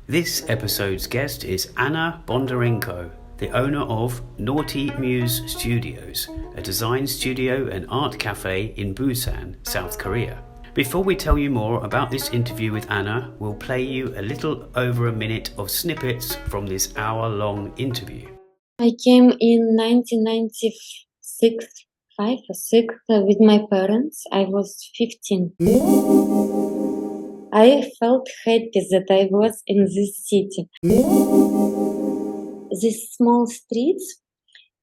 This episode's guest is Anna Bondarenko, the owner of Naughty Muse Studios, a design studio and art cafe in Busan, South Korea. Before we tell you more about this interview with Anna, we'll play you a little over a minute of snippets from this hour-long interview. I came in 1996, 5 or 6, with my parents. I was 15. I felt happy that I was in this city. These small streets,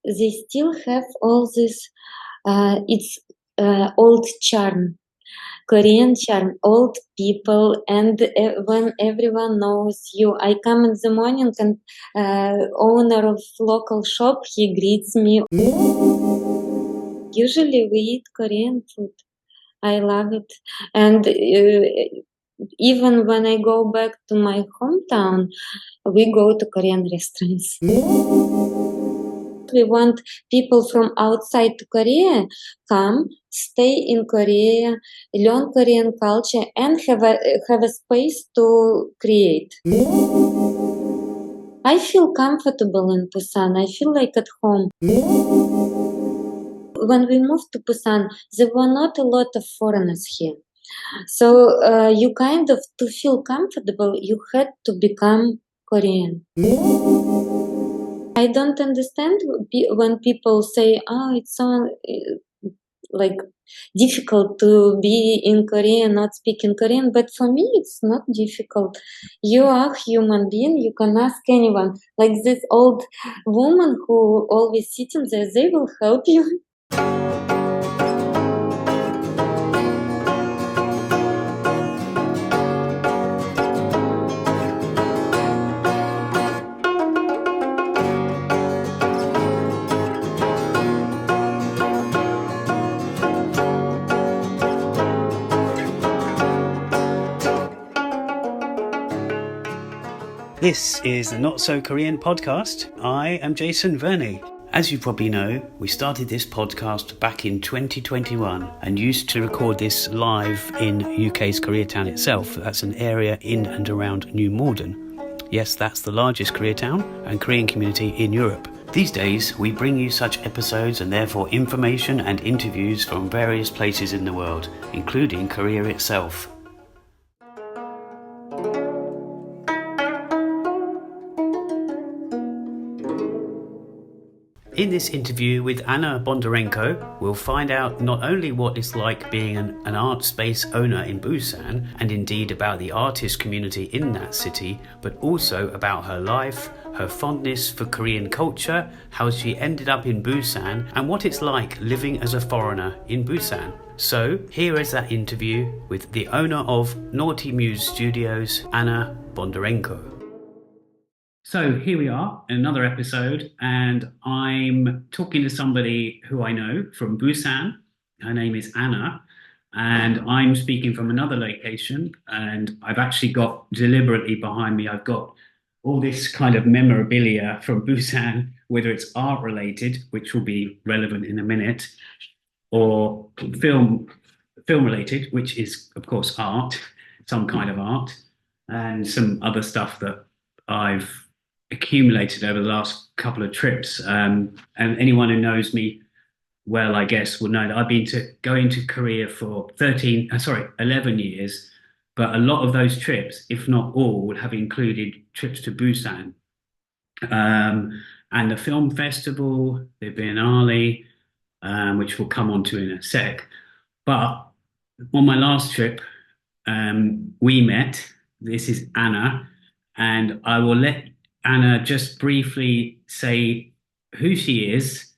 they still have all this, it's old charm, Korean charm, old people, and when everyone knows you. I come in the morning and owner of local shop, he greets me. Usually we eat Korean food. I love it. And even when I go back to my hometown, we go to Korean restaurants. We want people from outside to Korea come, stay in Korea, learn Korean culture, and have a space to create. I feel comfortable in Busan. I feel like at home. When we moved to Busan, there were not a lot of foreigners here. So you kind of, to feel comfortable, you had to become Korean. I don't understand when people say, oh, it's so like difficult to be in Korea, not speaking Korean. But for me, it's not difficult. You are human being. You can ask anyone. Like this old woman who always sitting there, they will help you. This is the Not So Korean podcast. I am Jason Verney. As you probably know, we started this podcast back in 2021 and used to record this live in UK's Koreatown itself. That's an area in and around New Malden. Yes, that's the largest Koreatown and Korean community in Europe. These days, we bring you such episodes and therefore information and interviews from various places in the world, including Korea itself. In this interview with Anna Bondarenko, we'll find out not only what it's like being an art space owner in Busan, and indeed about the artist community in that city, but also about her life, her fondness for Korean culture, how she ended up in Busan, and what it's like living as a foreigner in Busan. So, here is that interview with the owner of Naughty Muse Studios, Anna Bondarenko. So here we are in another episode, and I'm talking to somebody who I know from Busan. Her name is Anna, and I'm speaking from another location, and I've actually got deliberately behind me, I've got all this kind of memorabilia from Busan, whether it's art related, which will be relevant in a minute, or film related, which is of course art, some kind of art, and some other stuff that I've accumulated over the last couple of trips. And anyone who knows me well, I guess, will know that I've been going to Korea for 11 years. But a lot of those trips, if not all, have included trips to Busan. And the film festival, the Biennale, which we'll come on to in a sec. But on my last trip, we met. This is Anna, and I will let Anna just briefly say who she is,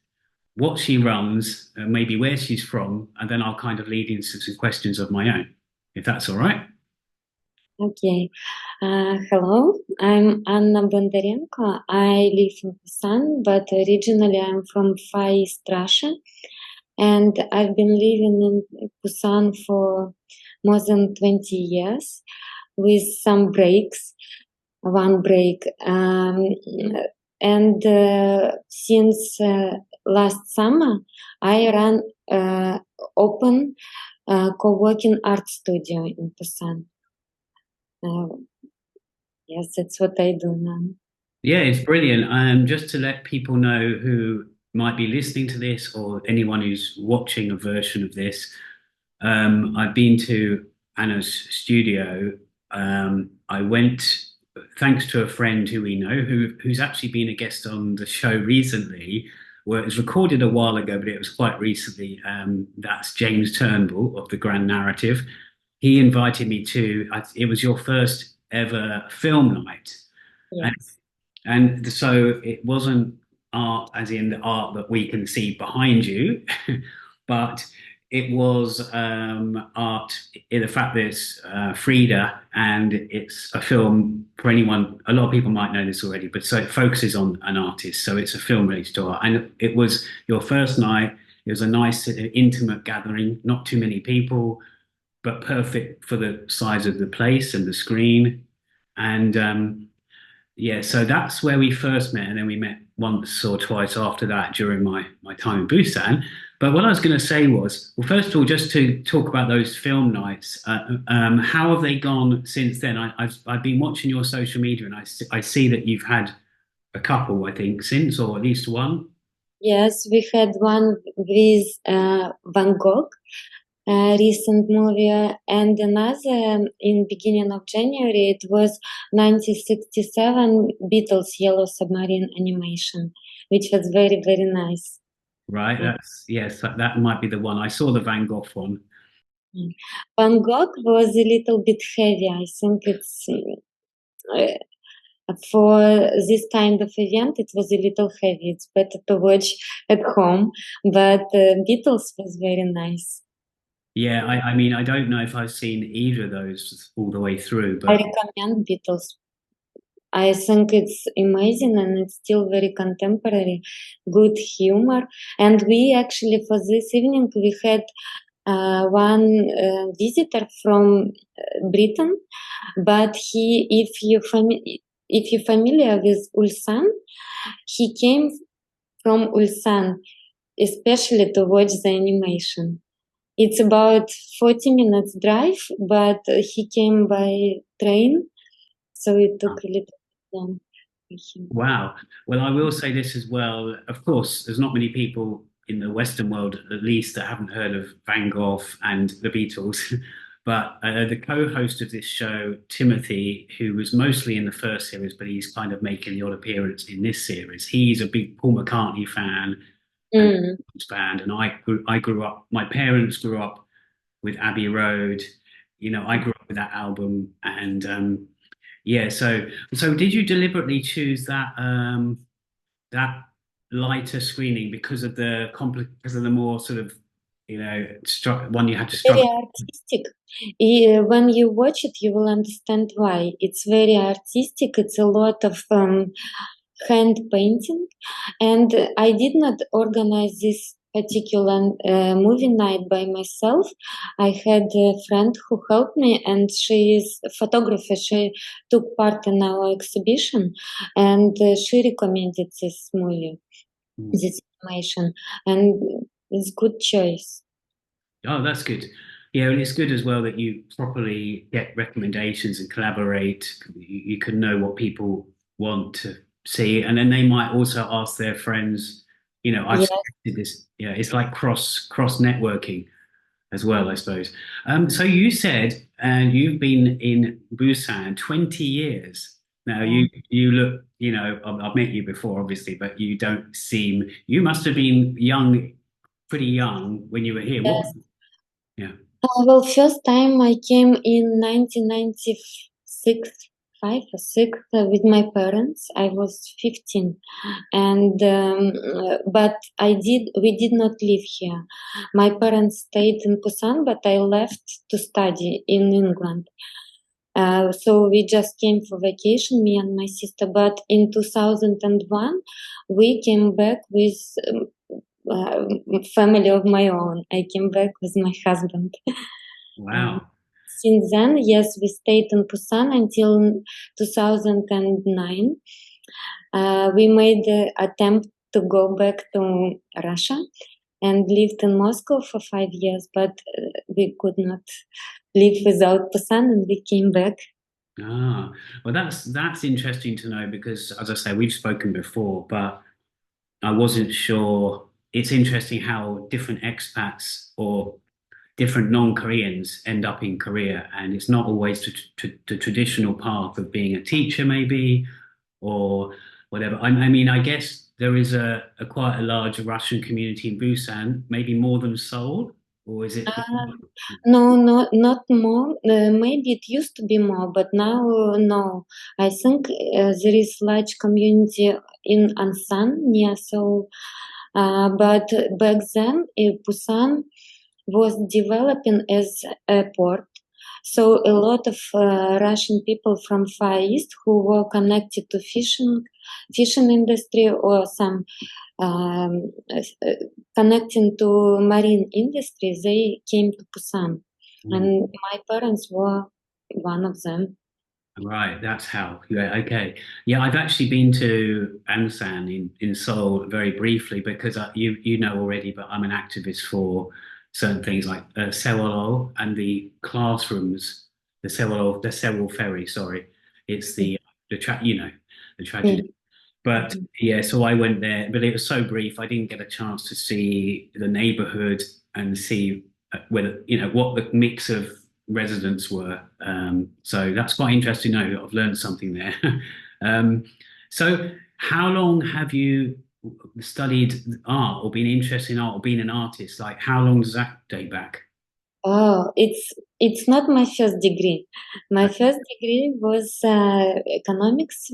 what she runs, maybe where she's from, and then I'll kind of lead into some questions of my own, if that's all right. Okay. Hello, I'm Anna Bondarenko. I live in Busan, but originally I'm from Far East Russia. And I've been living in Busan for more than 20 years with some breaks. One break. And since last summer, I run open co-working art studio in Busan. Yes, that's what I do now. Yeah, it's brilliant. Just to let people know who might be listening to this or anyone who's watching a version of this, I've been to Anna's studio. I went thanks to a friend who we know who's actually been a guest on the show recently. Well, it was recorded a while ago, but it was quite recently. That's James Turnbull of the Grand Narrative. He invited me to. It was your first ever film night. Yes. And so it wasn't art as in the art that we can see behind you, but it was art in the fact that it's Frida and it's a film for anyone. A lot of people might know this already, but so it focuses on an artist. So it's a film related to art. And it was your first night. It was a nice, intimate gathering, not too many people, but perfect for the size of the place and the screen. And yeah, so that's where we first met, and then we met once or twice after that during my time in Busan. But what I was going to say was, well, first of all, just to talk about those film nights, how have they gone since then? I've been watching your social media, and I see that you've had a couple, I think, since, or at least one. Yes, we had one with Van Gogh, recent movie, and another in beginning of January. It was 1967 Beatles Yellow Submarine animation, which was very, very nice. Right, that's yes, that might be the one. I saw the Van Gogh one. Mm. Van Gogh was a little bit heavy. I think it's for this kind of event, it was a little heavy. It's better to watch at home, but Beatles was very nice. Yeah, I mean, I don't know if I've seen either of those all the way through, I but recommend Beatles. I think it's amazing and it's still very contemporary, good humor. And we actually, for this evening, we had one visitor from Britain, but if you're familiar with Ulsan, he came from Ulsan, especially to watch the animation. It's about 40 minutes drive, but he came by train, so it took a little long for him. wow. Well, I will say this as well. Of course, there's not many people in the Western world, at least, that haven't heard of Van Gogh and the Beatles. But the co-host of this show, Timothy, who was mostly in the first series, but he's kind of making the odd appearance in this series. He's a big Paul McCartney fan and Mm. band, and I grew up. My parents grew up with Abbey Road. You know, I grew up with that album, and yeah. So did you deliberately choose that lighter screening because of the more sort of one you had to Very struggle? artistic. When you watch it, you will understand why. It's very artistic. It's a lot of hand painting, and I did not organize this particular movie night by myself. I had a friend who helped me, and she is a photographer. She took part in our exhibition, and she recommended this movie, Mm. this animation, and it's good choice. Oh, that's good. Yeah, and it's good as well that you properly get recommendations and collaborate. You can know what people want to see, and then they might also ask their friends. You know, I've Yes. suggested this. Yeah, it's like cross networking as well, I suppose. So you said, and you've been in Busan 20 years. Now you look, I've met you before, obviously, but you don't seem. You must have been young, pretty young when you were here. What? Yes. Yeah. Well, first time I came in 1996, 5 or 6, with my parents. I was 15, and but we did not live here. My parents stayed in Busan, but I left to study in England. So we just came for vacation, me and my sister. But in 2001, we came back with family of my own. I came back with my husband. And Wow. since then, yes, we stayed in Busan until 2009. We made the attempt to go back to Russia and lived in Moscow for 5 years, but we could not live without Busan, and we came back. Ah, well, that's interesting to know because, as I say, we've spoken before, but I wasn't sure. It's interesting how different expats or different non-Koreans end up in Korea, and it's not always the traditional path of being a teacher, maybe, or whatever. I mean, I guess there is a quite a large Russian community in Busan, maybe more than Seoul, or is it? No, no, not more. Maybe it used to be more, but now no. I think there is large community in Ansan near Seoul. But back then, Busan was developing as a port. So a lot of Russian people from Far East who were connected to fishing industry or some connecting to marine industry, they came to Busan, and my parents were one of them. Right, that's how. Yeah, okay. Yeah, I've actually been to Ansan in Seoul very briefly because you know already, but I'm an activist for certain things like SEWOL and the classrooms, the SEWOL ferry. Sorry, it's the Yeah. tragedy. But Mhm. yeah, so I went there, but it was so brief. I didn't get a chance to see the neighborhood and see whether, what the mix of residents were. So that's quite interesting to know. I've learned something there. um, so how long have you studied art or been interested in art or been an artist? Like, how long does that date back? Oh, it's not my first degree. My first degree was economics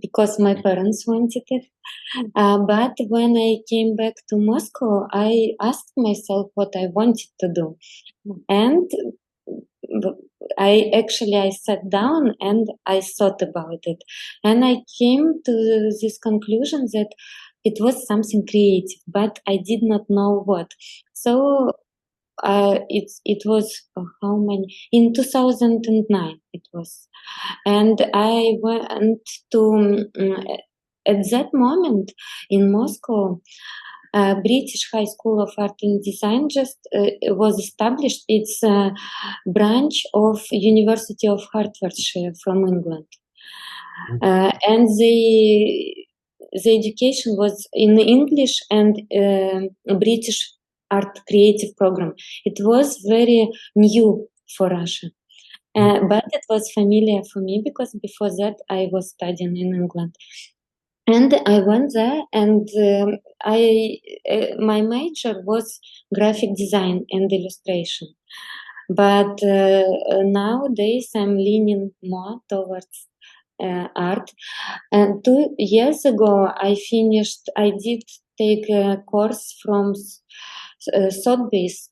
because my parents wanted it. But when I came back to Moscow, I asked myself what I wanted to do, and I sat down and I thought about it, and I came to this conclusion that it was something creative, but I did not know what. So it was how many in 2009 it was, and I went to at that moment in Moscow. British High School of Art and Design just was established. It's a branch of University of Hertfordshire from England, and the education was in English and British art creative program. It was very new for Russia, but it was familiar for me because before that I was studying in England. And I went there, and I my major was graphic design and illustration. But nowadays I'm leaning more towards art. And 2 years ago, I did take a course from Sotheby's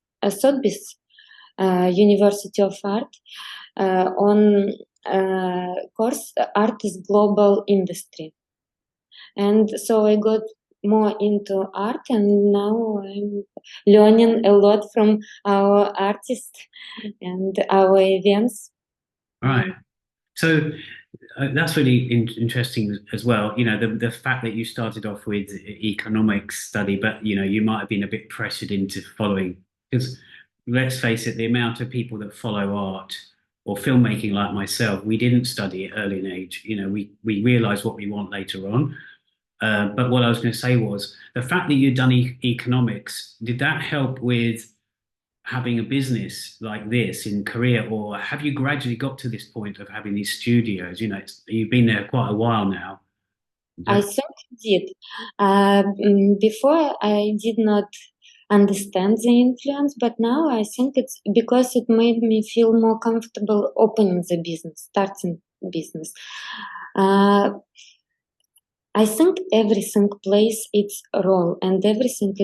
University of Art on course Art is Global Industry. And so I got more into art, and now I'm learning a lot from our artists and our events. Right. So that's really interesting as well. The fact that you started off with economics study, but you might have been a bit pressured into following because let's face it, the amount of people that follow art or filmmaking like myself, we didn't study at early in age. We realize what we want later on. But what I was going to say was the fact that you'd done economics, did that help with having a business like this in Korea, or have you gradually got to this point of having these studios? You've been there quite a while now. I That, think I did. Before I did not understand the influence, but now I think it's because it made me feel more comfortable opening the business, starting business. Uh, I think everything plays its role, and everything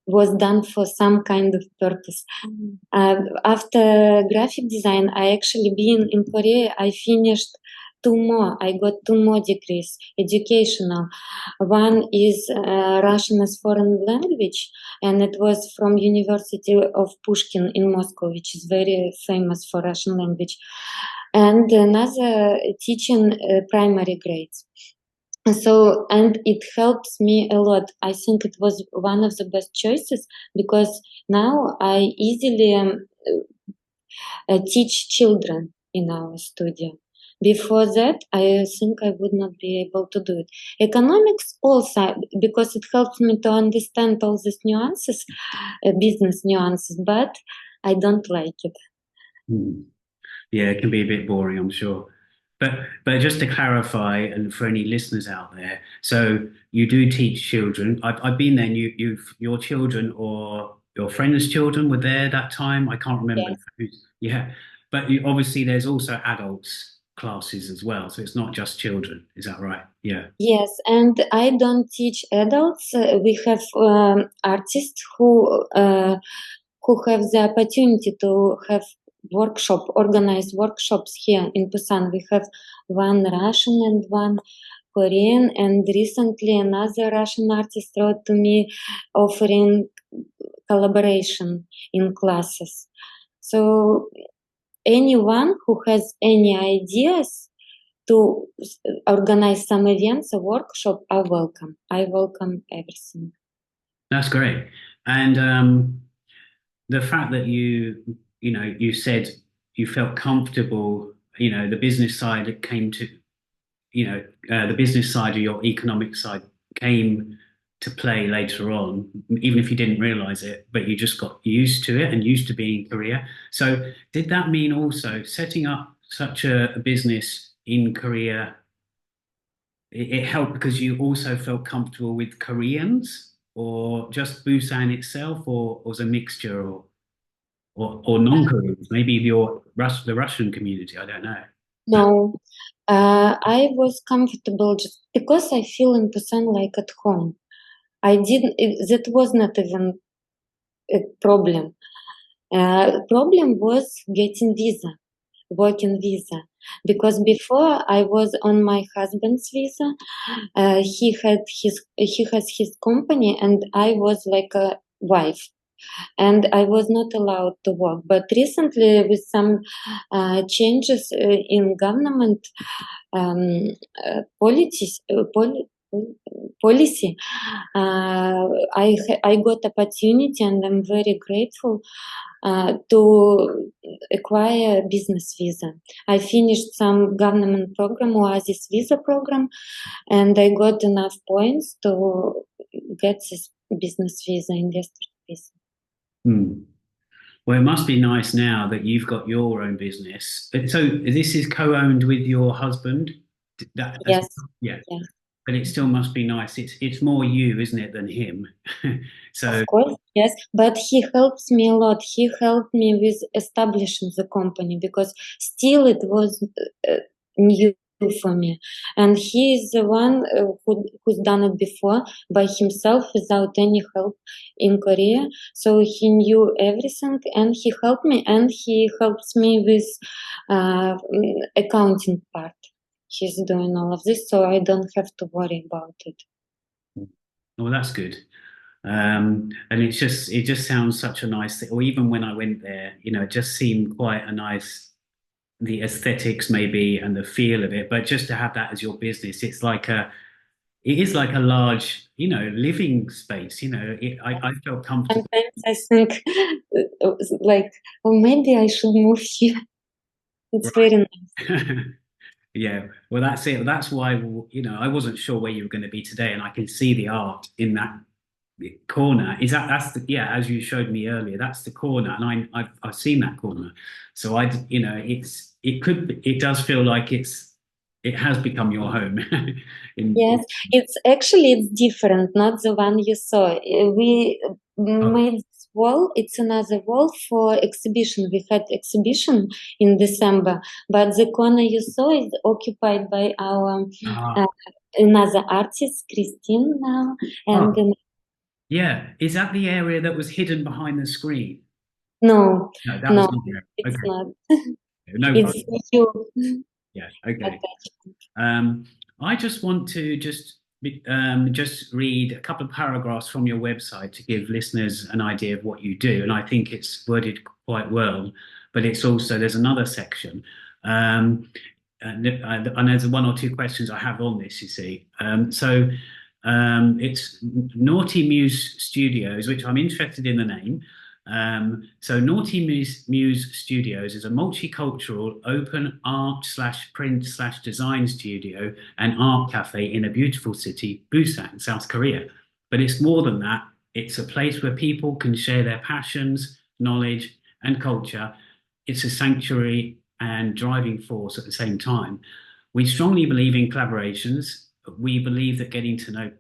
was done for some kind of purpose. After graphic design, I actually been in Korea. I finished two more. I got two more degrees, educational. One is Russian as foreign language, and it was from University of Pushkin in Moscow, which is very famous for Russian language. And another teaching primary grades. So, and it helps me a lot. I think it was one of the best choices because now I easily teach children. in our studio. Before that, I think I would not be able to do it. Economics also, because it helps me to understand all these nuances, business nuances, but I don't like it. Hmm. Yeah, it can be a bit boring, I'm sure. But just to clarify, and for any listeners out there, so you do teach children. I've been there, and your children or your friends' children were there that time. I can't remember. Yes. Yeah, but obviously there's also adults classes as well, so it's not just children. Is that right? Yeah. Yes, and I don't teach adults. We have artists who have the opportunity to have organized workshops here in Busan. We have one Russian and one Korean, and recently another Russian artist wrote to me offering collaboration in classes. So anyone who has any ideas to organize some events, a workshop, are welcome. I welcome everything. That's great. And the fact that you said you felt comfortable, the business side it came to, the business side of your economic side came to play later on, even if you didn't realize it, but you just got used to it and used to being in Korea. So did that mean also setting up such a business in Korea, it helped because you also felt comfortable with Koreans or just Busan itself, or was a mixture, or non-Koreans, maybe the Russian community, I don't know. No, I was comfortable just because I feel in Busan like at home. That was not even a problem. Problem was getting visa, working visa, because before I was on my husband's visa. He has his company, and I was like a wife, and I was not allowed to work. But recently, with some changes in government policies, policy, I got opportunity, and I'm very grateful to acquire business visa. I finished some government program, Oasis visa program, and I got enough points to get this business visa, investor visa. Hmm. Well, it must be nice now that you've got your own business. So this is co-owned with your husband? That's, Yes, yeah, yes, but it still must be nice. It's more you, isn't it, than him? of So, course, yes. But he helps me a lot. He helped me with establishing the company because still it was new for me. And he is the one who's done it before by himself without any help in Korea. So he knew everything, and he helped me, and he helps me with accounting part. He's doing all of this, so I don't have to worry about it. well, that's good. And it just sounds such a nice thing. Or even when I went there, it just seemed quite a nice, the aesthetics maybe and the feel of it. But just to have that as your business, it is like a large, living space. I felt comfortable. Sometimes I think, like, oh, maybe I should move here. It's very nice. Yeah, well, that's it. That's why, I wasn't sure where you were going to be today, and I can see the art in that corner. That's the, yeah, as you showed me earlier, that's the corner, and I've seen that corner. So it does feel like it has become your home. Yes, it's different, not the one you saw. We Oh, made this wall. It's another wall for exhibition. We had exhibition in December, but the corner you saw is occupied by our ah, uh, another artist, Christine now, and oh, yeah. Is that the area that was hidden behind the screen? no, No, that was no, not there. it's Okay, not. no It's problem. you. Yeah, okay. Attached. Um, I just want to just read a couple of paragraphs from your website to give listeners an idea of what you do, and I think it's worded quite well. But it's also there's another section, and there's one or two questions I have on this. You see, it's Naughty Muse Studios, which I'm interested in the name. So Naughty Muse Studios is a multicultural open art slash print slash design studio and art cafe in a beautiful city, Busan, South Korea. But it's more than that. It's a place where people can share their passions, knowledge, and culture. It's a sanctuary and driving force at the same time. We strongly believe in collaborations. We believe that getting to know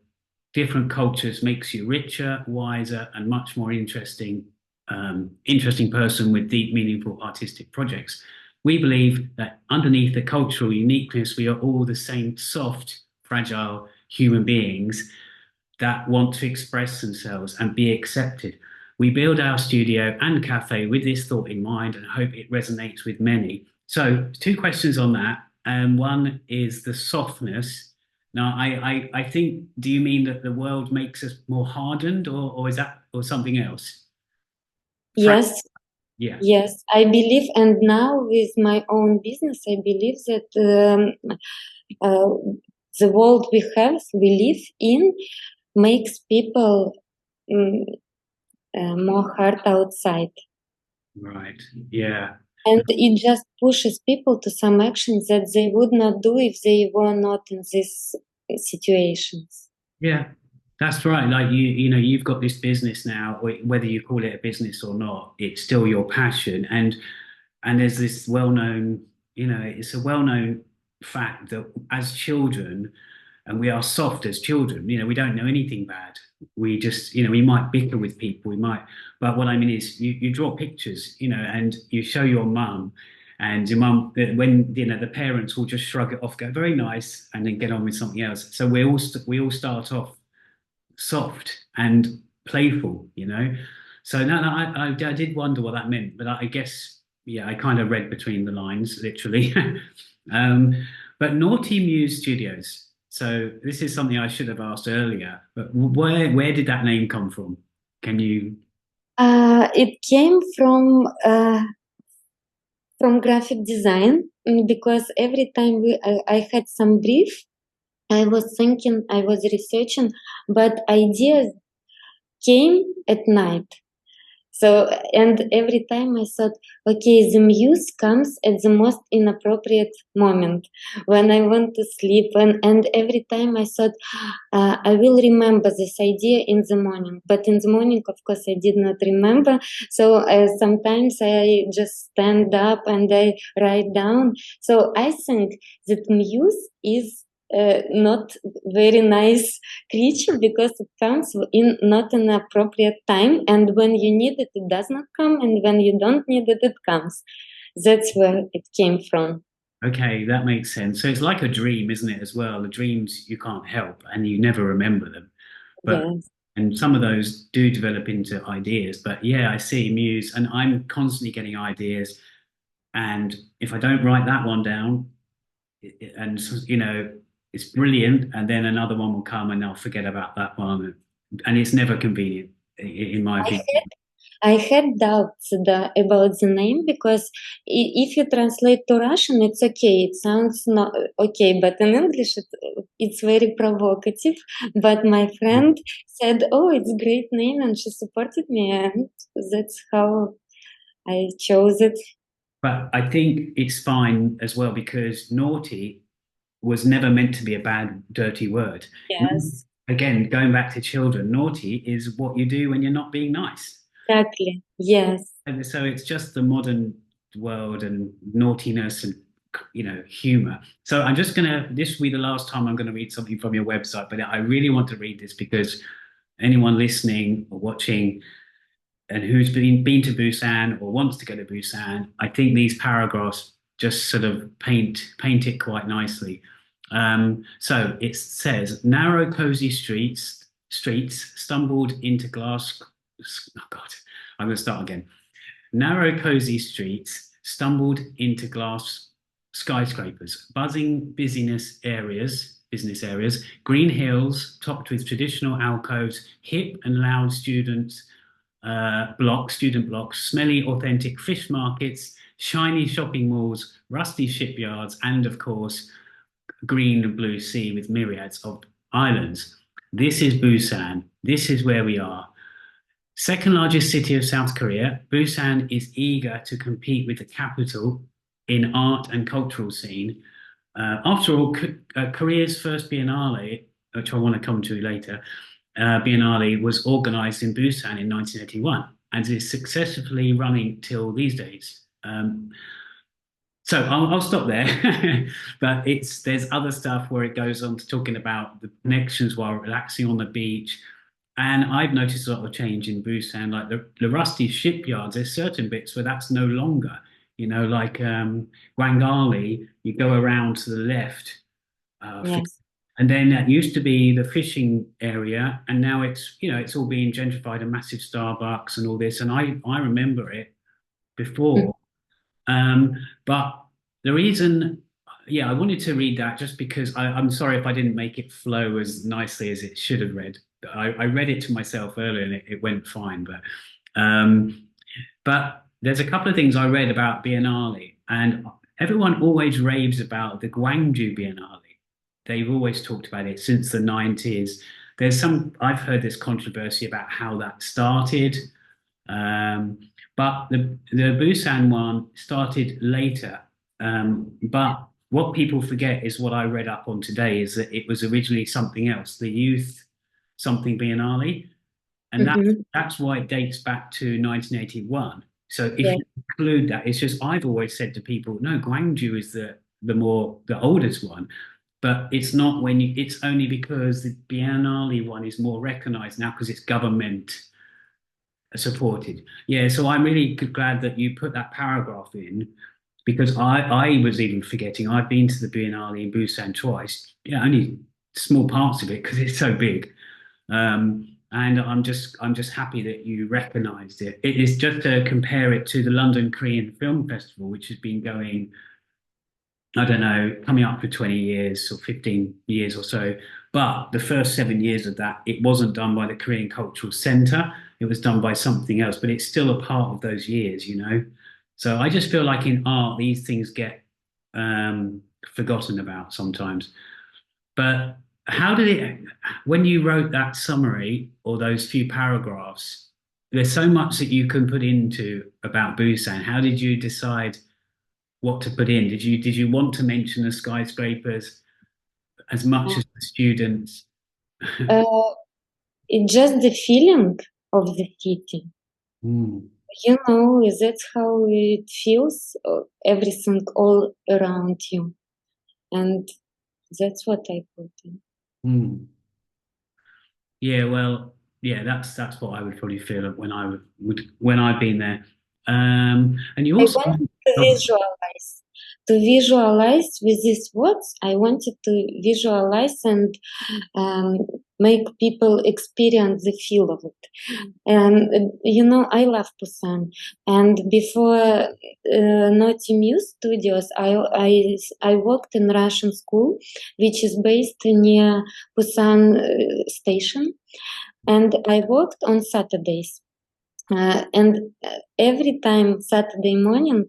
different cultures makes you richer, wiser, and much more interesting person with deep, meaningful artistic projects. We believe that underneath the cultural uniqueness, we are all the same soft, fragile human beings that want to express themselves and be accepted. We build our studio and cafe with this thought in mind and hope it resonates with many. So, two questions on that. One is the softness. Now, I think, do you mean that the world makes us more hardened, or is that or something else? Yes, Yeah. yes, I believe, and now with my own business, I believe that uh, the world we live in, makes people mm, more hard outside. Right. Yeah. And it just pushes people to some actions that they would not do if they were not in these situations. Yeah. That's right. Like you know, you've got this business now, whether you call it a business or not, it's still your passion. And there's this well-known, it's a well-known fact that as children, and we are soft as children, we don't know anything bad. We just, we might bicker with people, but what I mean is you draw pictures, and you show your mum, and your mum, when, the parents will just shrug it off, go, very nice, and then get on with something else. So we all start off soft and playful, So no, I did wonder what that meant, but I guess, yeah, I kind of read between the lines, literally. um, but Naughty Muse Studios. So this is something I should have asked earlier, but where did that name come from? Can you? It came from graphic design, because every time I had some brief, I was thinking, I was researching, but ideas came at night. So, and every time I thought, okay, the muse comes at the most inappropriate moment when I want to sleep. And every time I thought, I will remember this idea in the morning. But in the morning, of course, I did not remember. So sometimes I just stand up and I write down. So I think that muse is not very nice creature because it comes in not an appropriate time, and when you need it, it does not come, and when you don't need it, it comes. That's where it came from. Okay, that makes sense. So it's like a dream, isn't it, as well? The dreams you can't help and you never remember them. But Yes. and some of those do develop into ideas. But yeah, I see Muse, and I'm constantly getting ideas. And if I don't write that one down, and it's brilliant, and then another one will come, and I'll forget about that one, and it's never convenient, in my I opinion. I had doubts about the name because if you translate to Russian, it's okay. It sounds not okay, but in English, it's very provocative. But my friend said, "Oh, it's a great name," and she supported me, and that's how I chose it. But I think it's fine as well because naughty was never meant to be a bad, dirty word. Yes, Again, going back to children, naughty is what you do when you're not being nice. exactly. Yes. And so it's just the modern world and naughtiness and humor. So I'm just gonna this will be the last time I'm gonna read something from your website, but I really want to read this because anyone listening or watching and who's been to Busan or wants to go to Busan, I think these paragraphs just sort of paint it quite nicely. So it says, narrow, cozy streets stumbled into glass. Oh God, I'm going to start again. Narrow, cozy streets stumbled into glass skyscrapers, buzzing business areas, green hills topped with traditional alcoves, hip and loud student blocks, smelly, authentic fish markets, shiny shopping malls, rusty shipyards, and of course, green and blue sea with myriads of islands. This is Busan. This is where we are. Second largest city of South Korea, Busan is eager to compete with the capital in art and cultural scene. After all, Korea's first Biennale, which I want to come to later, Biennale was organized in Busan in 1981 and is successfully running till these days. So I'll stop there, but there's other stuff where it goes on to talking about the connections while relaxing on the beach. And I've noticed a lot of change in Busan, like the rusty shipyards. There's certain bits where that's no longer, like Gwangali, you go around to the left, Yes. and then that used to be the fishing area, and now it's all being gentrified, a massive Starbucks and all this. And I remember it Mm. before. Um, but the reason, yeah, I wanted to read that just because I'm sorry if I didn't make it flow as nicely as it should have read. I read it to myself earlier and it went fine, um, but there's a couple of things I read about Biennale, and everyone always raves about the Gwangju Biennale. They've always talked about it since the 90s. I've heard this controversy about how that started. Um, but the Busan one started later. But what people forget is what I read up on today is that it was originally something else, the Youth Something Biennale, and Mhm. that's why it dates back to 1981. So if Yeah. you include that, it's just I've always said to people, no, Gwangju is the oldest one, but it's not it's only because the Biennale one is more recognized now because it's government supported. Yeah, so I'm really glad that you put that paragraph in because I was even forgetting. I've been to the Biennale in Busan twice. Yeah, only small parts of it because it's so big. And I'm just happy that you recognised it. It is just to compare it to the London Korean Film Festival, which has been going, I don't know, coming up for 20 years or 15 years or so. But the first 7 years of that, it wasn't done by the Korean Cultural Centre. It was done by something else, but it's still a part of those years. So I just feel like in art, these things get forgotten about sometimes. But how did when you wrote that summary or those few paragraphs, there's so much that you can put into about Busan. How did you decide what to put in? Did you want to mention the skyscrapers as much as the students? Uh, it's just the feeling of the city. Mm, That's how it feels, everything all around you. And that's what I put in. mm. Yeah, well, yeah, that's what I would probably feel when when I've been there. And you I also, wanted to oh, visualize. To visualize with these words, I wanted to visualize and um, make people experience the feel of it. And I love Busan. And before Naughty Muse Studios, I worked in Russian school, which is based near Busan station. And I worked on Saturdays. And every time Saturday morning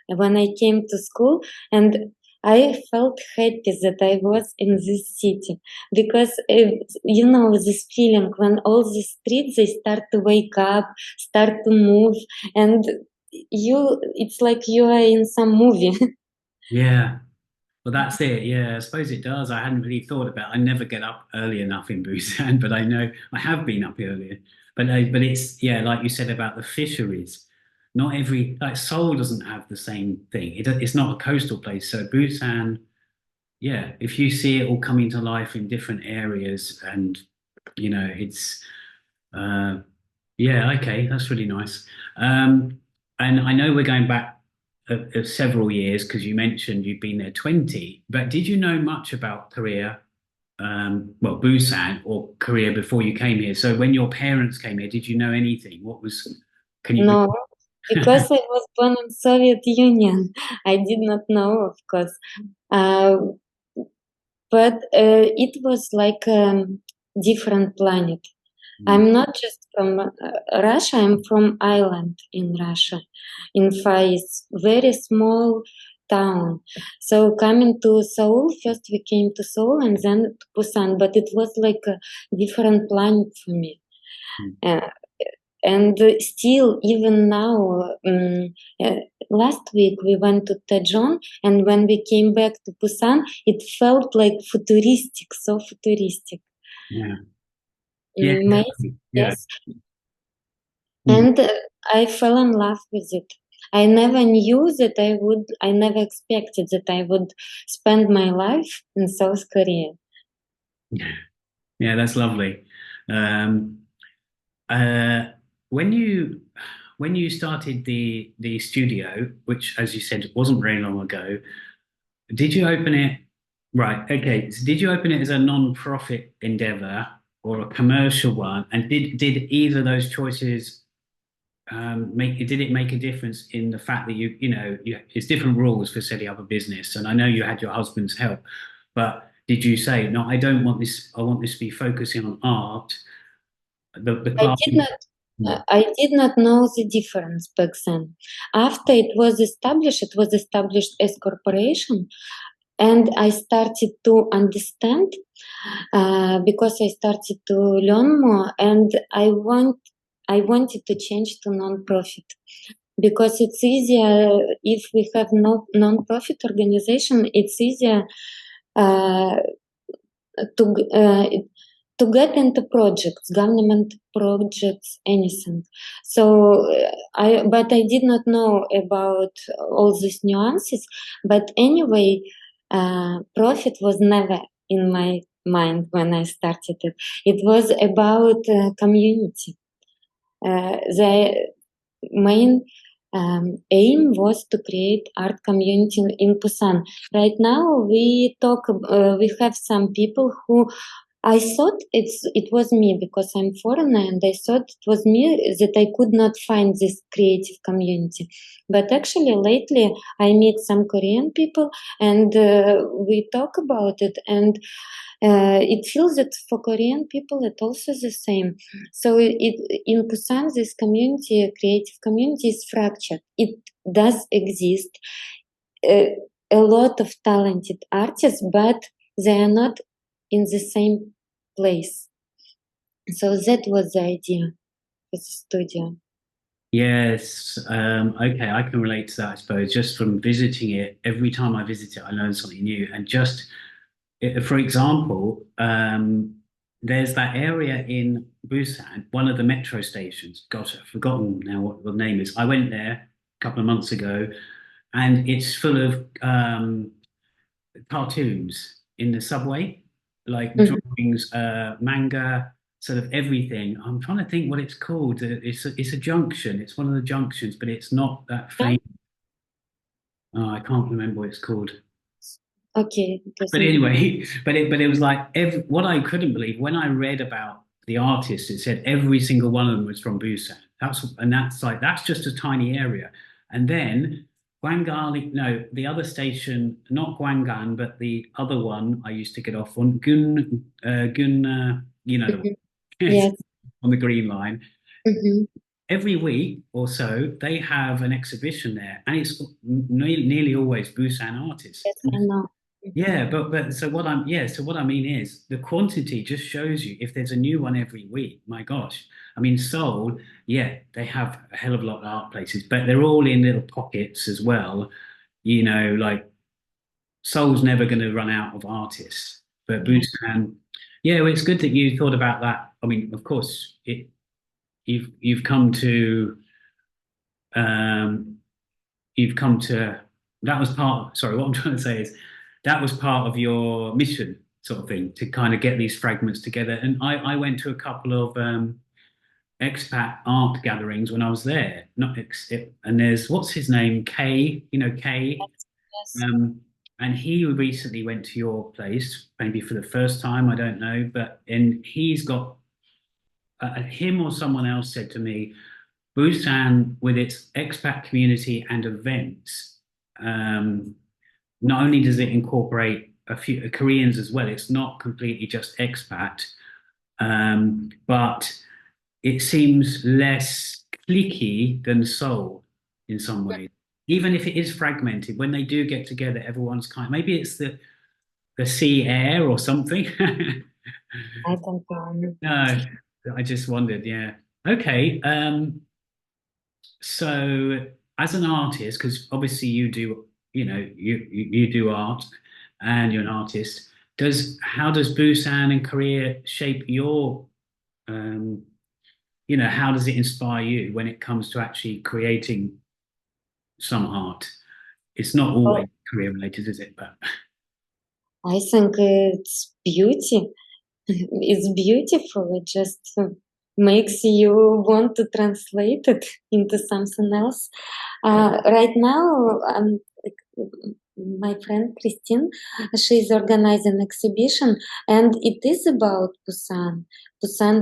when I came to school, and I felt happy that I was in this city because this feeling when all the streets they start to wake up, start to move, and it's like you are in some movie. yeah. Well, that's it. Yeah, I suppose it does. I hadn't really thought about. I never get up early enough in Busan, but I know I have been up earlier. But it's yeah, like you said about the fisheries. Not every like Seoul doesn't have the same thing. It's not a coastal place. So Busan, yeah, if you see it all coming to life in different areas, and it's uh, yeah, okay, that's really nice. And I know we're going back several years because you mentioned you've been there 20, but did you know much about Korea, well, Busan or Korea before you came here? So when your parents came here, did you know anything? Can you? No, because I was born in Soviet Union, I did not know, of course. Uh, but it was like a different planet. Mm, I'm not just from Russia, I'm from Ireland in Russia, in Far East, very small town. So coming to Seoul, first we came to Seoul and then to Busan, but it was like a different planet for me. mm, Uh, and still, even now, last week we went to Daejeon, and when we came back to Busan, it felt like futuristic, so futuristic. Yeah. Yeah. Amazing, Yeah. yes. And I fell in love with it. I never knew that I never expected that I would spend my life in South Korea. Yeah, that's lovely. Um, uh, when you started the studio, which, as you said, wasn't very long ago, did you open it? Right. Okay. So did you open it as a non-profit endeavor or a commercial one? And did either of those choices did it make a difference in the fact that it's different rules for setting up a business? And I know you had your husband's help, but did you say, no, I don't want this, I want this to be focusing on art, the I class? did not I did not know the difference back then. After it was established as corporation, and I started to understand because I started to learn more, and I wanted to change to non-profit because it's easier if we have no non-profit organization. It's easier uh, to to get into projects, government projects, anything. So but I did not know about all these nuances. But anyway, profit was never in my mind when I started it. It was about community. The main aim was to create art community in Busan. Right now, we have some people who I thought it was me because I'm foreigner, and I thought it was me that I could not find this creative community. But actually, lately I meet some Korean people, and we talk about it, and it feels that for Korean people it's also the same. So in Busan, this community, creative community, is fractured. It does exist. Uh, a lot of talented artists, but they are not in the same place. So that was the idea for the studio. Yes. Okay, I can relate to that, I suppose. Just from visiting it, every time I visit it, I learn something new. And just, for example, there's that area in Busan, one of the metro stations. Gosh, I've forgotten now what the name is. I went there a couple of months ago, and it's full of cartoons in the subway, like Mhm. drawings, manga, sort of everything. I'm trying to think what it's called. It's a junction. It's one of the junctions, but it's not that Yeah? famous. Oh, I can't remember what it's called. Okay, it But doesn't. anyway, but it was like what I couldn't believe when I read about the artists. It said every single one of them was from Busan. That's just a tiny area. And then Gwangali, no, the other station, not Gwangan, but the other one I used to get off on Gun, the Mhm. one Yes. on the Green Line. Mhm. Every week or so, they have an exhibition there, and it's nearly always Busan artists. Yes, I know. Mhm. Yeah, but so what I mean is the quantity just shows you if there's a new one every week. My gosh, I mean Seoul, yeah, they have a hell of a lot of art places, but they're all in little pockets as well. Like Seoul's never going to run out of artists, but Yeah. Busan, yeah, well, it's good that you thought about that. I mean, of course, you've come to um, you've come to that was part sorry what I'm trying to say is that was part of your mission sort of thing to kind of get these fragments together. And I went to a couple of expat art gatherings when I was there, not and there's what's his name, Kay, Kay, Yes. um, and he recently went to your place maybe for the first time, I don't know, and he's got him or someone else said to me, Busan, with its expat community and events, not only does it incorporate a few Koreans as well, it's not completely just expat, but it seems less cliquey than Seoul in some ways. Even if it is fragmented, when they do get together, everyone's maybe it's the sea air or something. I don't know. No, I just wondered, yeah. Okay. So as an artist, because obviously you do, you do art and you're an artist, does how does Busan and Korea shape your um, how does it inspire you when it comes to actually creating some art? It's not Oh, always career related, is it? But I think it's beauty. It's beautiful. It just makes you want to translate it into something else. Right now, my friend Christine, she's organizing exhibition, and it is about Busan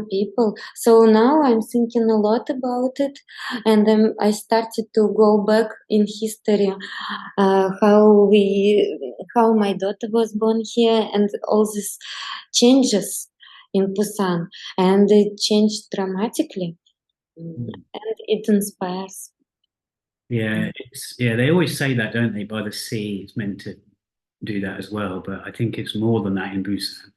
people. So now I'm thinking a lot about it, and I started to go back in history, uh, how we, how my daughter was born here, and all these changes in Busan, and it changed dramatically, and it inspires. yeah, they always say that, don't they? By the sea, it's meant to do that as well, but I think it's more than that in Busan.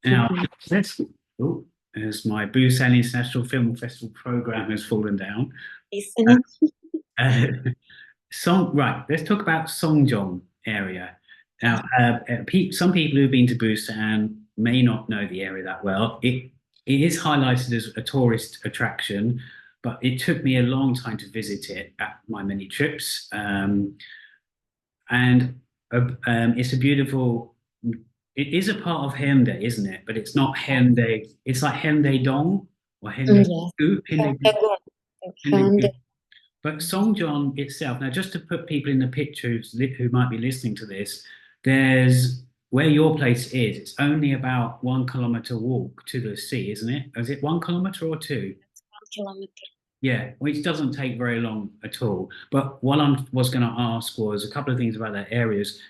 Now, Mhm. let's. Oh, as my Busan International Film Festival program has fallen down. Uh, Listening. uh, right. Let's talk about Songjeong area. Now, some people who've been to Busan may not know the area that well. It is highlighted as a tourist attraction, but it took me a long time to visit it at my many trips. And it's a beautiful. It is a part of Haeundae, isn't it? But it's not Haeundae. It's like Haeundae Dong or Haeundae Yes. Gu, Haeundae, Pentagon. Haeundae And Gu. But Songjeong itself. Now, just to put people in the picture who might be listening to this, there's where your place is. It's only about 1 kilometer walk to the sea, isn't it? Is it 1 kilometer or two? 1 kilometer. Yeah, which doesn't take very long at all. But what I was going to ask was a couple of things about that areas.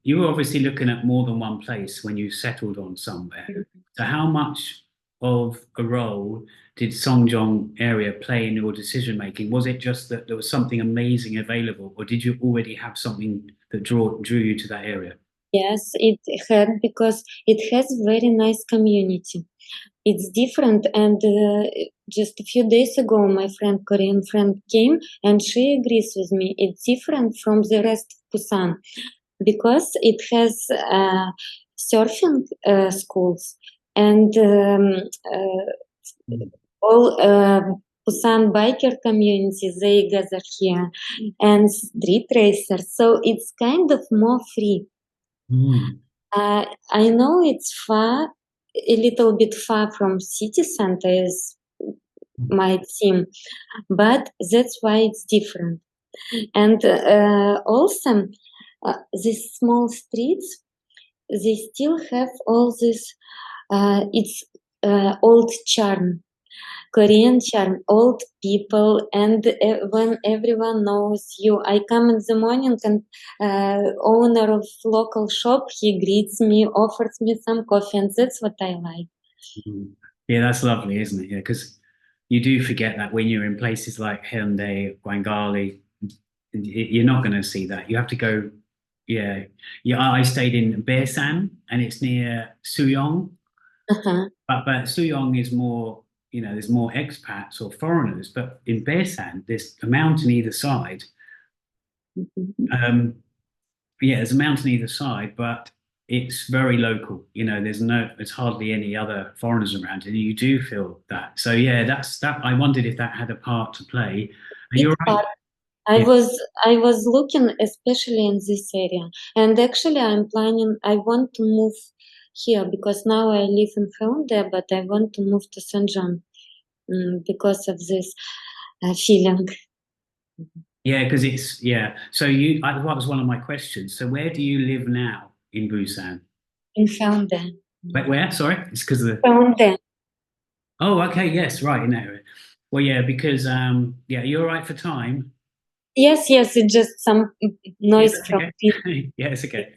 You were obviously looking at more than one place when you settled on somewhere. So how much of a role did Songjeong area play in your decision making? Was it just that there was something amazing available, or did you already have something that drew you to that area? Yes, it had because it has very nice community. It's different, and just a few days ago, my Korean friend came, and she agrees with me. It's different from the rest of Busan because it has surfing schools and uh, Mm. all Busan biker community, they gather here, and street racers. So it's kind of more free. Mm. I know it's far, a little bit far from city center, as might seem, but that's why it's different. And also, these small streets, they still have all this. It's old charm, Korean charm, old people, and when everyone knows you, I come in the morning and owner of local shop, he greets me, offers me some coffee, and that's what I like. Mm. Yeah, that's lovely, isn't it? Yeah, because you do forget that when you're in places like Haeundae, Gwangali, you're not going to see that. You have to go. Yeah, yeah. I stayed in Busan, and it's near Suyong. Uh-huh. But Suyong is more, there's more expats or foreigners. But in Busan, there's a mountain either side. Mhm. Um, yeah, there's a mountain either side, but it's very local. There's hardly any other foreigners around, and you do feel that. So yeah, that's that. I wondered if that had a part to play. And Big you're right. part. I Yeah. was I was looking especially in this area, and actually I'm planning. I want to move here because now I live in Haeundae, but I want to move to Songjeong because of this feeling Yeah, because it's yeah. So that was one of my questions. So where do you live now in Busan? in Haeundae. Where? Sorry, it's because of the. Haeundae. Oh, okay, yes, right in that area. Well, yeah, because yeah, you're right for time. Yes, yes, it's just some Yeah, noise that's from okay. people. Yeah, it's okay.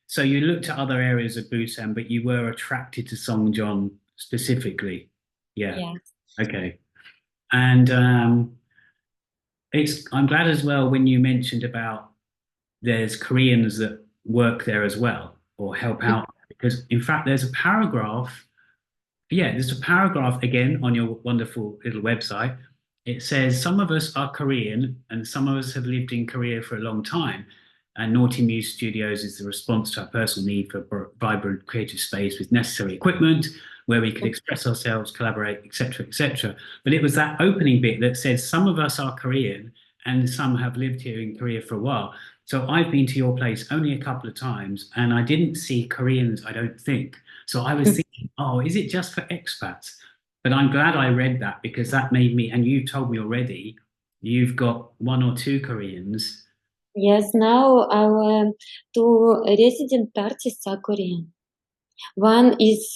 So you looked at other areas of Busan, but you were attracted to Songjeong specifically. Yeah, Yeah. okay. And I'm glad as well when you mentioned about there's Koreans that work there as well or help out because in fact there's a paragraph. yeah, there's a paragraph again on your wonderful little website. It says some of us are Korean and some of us have lived in Korea for a long time. And Naughty Muse Studios is the response to our personal need for a vibrant creative space with necessary equipment where we could express ourselves, collaborate, etc., etc. But it was that opening bit that says some of us are Korean and some have lived here in Korea for a while. So I've been to your place only a couple of times and I didn't see Koreans, I don't think. So I was thinking, oh, is it just for expats? But I'm glad I read that because that made me, and you told me already, you've got one or two Koreans. Yes, now our two resident parties are Korean. One is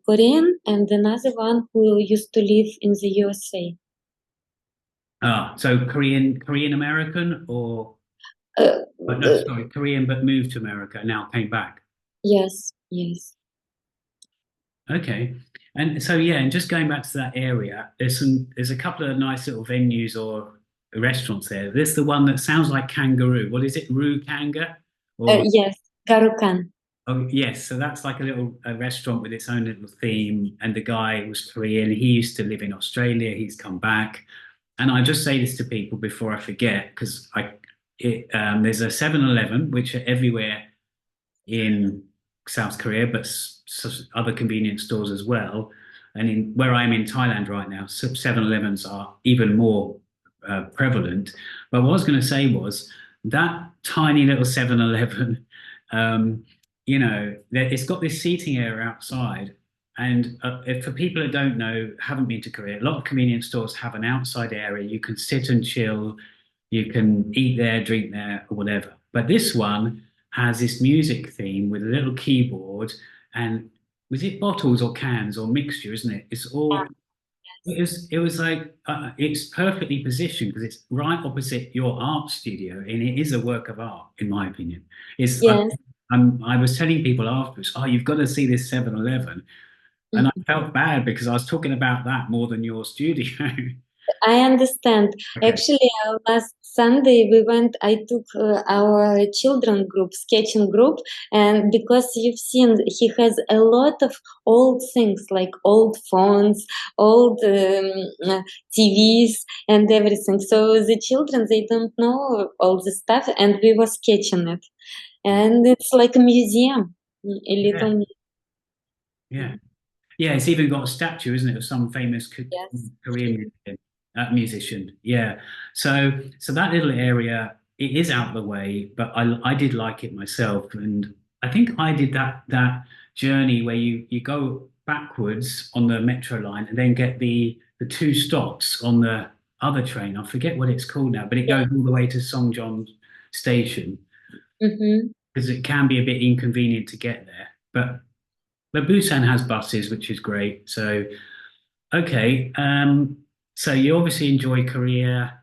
Korean and another one who used to live in the USA. Ah, so Korean American or, Uh, but no, sorry, Korean but moved to America and now came back. yes, yes. Okay. And so yeah, and just going back to that area, there's a couple of nice little venues or restaurants there. There's the one that sounds like kangaroo. What is it? Roo Kanga? Or Yes, Garukan. oh yes, so that's like a restaurant with its own little theme. And the guy was Korean. He used to live in Australia. He's come back. And I just say this to people before I forget, because there's a 7-Eleven, which are everywhere in South Korea, but other convenience stores as well. And in where I'm in Thailand right now, 7-Elevens are even more prevalent. But what I was going to say was that tiny little 7-Eleven, it's got this seating area outside. And if, for people that don't know, haven't been to Korea, a lot of convenience stores have an outside area. You can sit and chill, you can eat there, drink there, or whatever. But this one has this music theme with a little keyboard and was it bottles or cans or mixture, isn't it? It's all it was like it's perfectly positioned because it's right opposite your art studio and it is a work of art in my opinion. It's Yes. I was telling people afterwards, oh, you've got to see this 7-Eleven. And I felt bad because I was talking about that more than your studio. I understand. Okay. Actually, last Sunday we went. I took our children group, sketching group, and because you've seen, he has a lot of old things like old phones, old TVs, and everything. So the children they don't know all the stuff, and we were sketching it, and it's like a museum, a Yeah. little. Yeah. Yeah, it's even got a statue, isn't it, of some famous Yes. Korean musician. Yeah. So that little area, it is out of the way, but I did like it myself, and I think I did that journey where you go backwards on the metro line and then get the two stops on the other train. I forget what it's called now, but it goes all the way to Songjeong station Mm-hmm. because it can be a bit inconvenient to get there, but Busan has buses, which is great. So, okay. So you obviously enjoy Korea.